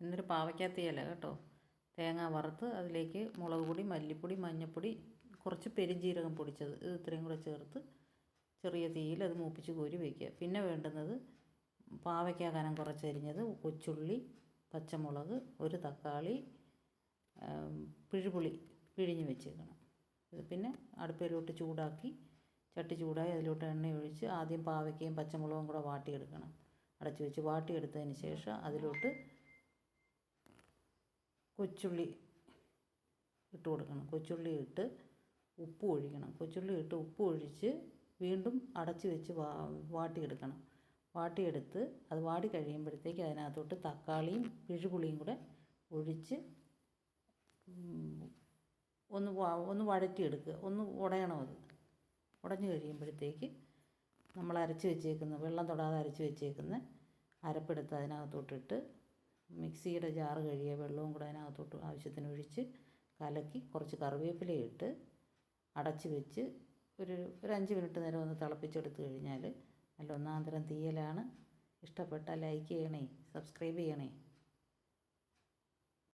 ഇന്നൊരു പാവയ്ക്കാത്തിയല കേട്ടോ. തേങ്ങ വറുത്ത് അതിലേക്ക് മുളക് പൊടി, മല്ലിപ്പൊടി, മഞ്ഞൾപ്പൊടി, കുറച്ച് പെരുംജീരകം പൊടിച്ചത് ഇത് ഇത്രയും കൂടെ ചേർത്ത് ചെറിയ തീയിൽ അത് മൂപ്പിച്ച് കോരി വയ്ക്കുക. പിന്നെ വേണ്ടുന്നത് പാവയ്ക്ക കനം കുറച്ചരിഞ്ഞത്, കൊച്ചുള്ളി, പച്ചമുളക്, ഒരു തക്കാളി, പിഴുപുളി പിഴിഞ്ഞ് വെച്ചേക്കണം. ഇത് പിന്നെ അടുപ്പിലോട്ട് ചൂടാക്കി ചട്ടി ചൂടായി അതിലോട്ട് എണ്ണ ഒഴിച്ച് ആദ്യം പാവയ്ക്കയും പച്ചമുളകും കൂടെ വാട്ടിയെടുക്കണം. അടച്ച് വെച്ച് വാട്ടിയെടുത്തതിന് ശേഷം അതിലോട്ട് കൊച്ചുള്ളി ഇട്ട് കൊടുക്കണം. കൊച്ചുള്ളി ഇട്ട് ഉപ്പ് ഒഴിക്കണം. കൊച്ചുള്ളി ഇട്ട് ഉപ്പ് ഒഴിച്ച് വീണ്ടും അടച്ച് വെച്ച് വാട്ടിയെടുക്കണം. വാട്ടിയെടുത്ത് അത് വാടി കഴിയുമ്പോഴത്തേക്ക് അതിനകത്തോട്ട് തക്കാളിയും പിഴുപുളിയും കൂടെ ഒഴിച്ച് ഒന്ന് വഴറ്റിയെടുക്കുക. ഒന്ന് ഉടയണം. അത് ഉടഞ്ഞു കഴിയുമ്പോഴത്തേക്ക് നമ്മൾ അരച്ച് വെച്ചേക്കുന്ന, വെള്ളം തൊടാതെ അരച്ച് വെച്ചേക്കുന്ന അരപ്പെടുത്ത് അതിനകത്തോട്ടിട്ട് മിക്സിയുടെ ജാറ് കഴുകിയ വെള്ളവും കൂടെ അതിനകത്തോട്ട് ആവശ്യത്തിന് ഒഴിച്ച് കലക്കി കുറച്ച് കറിവേപ്പില ഇട്ട് അടച്ച് വെച്ച് ഒരു 5 മിനിറ്റ് നേരം ഒന്ന് തിളപ്പിച്ചെടുത്ത് കഴിഞ്ഞാൽ നല്ല ഒന്നാന്തരം തീയലാണ്. ഇഷ്ടപ്പെട്ടാൽ ലൈക്ക് ചെയ്യണേ, സബ്സ്ക്രൈബ് ചെയ്യണേ.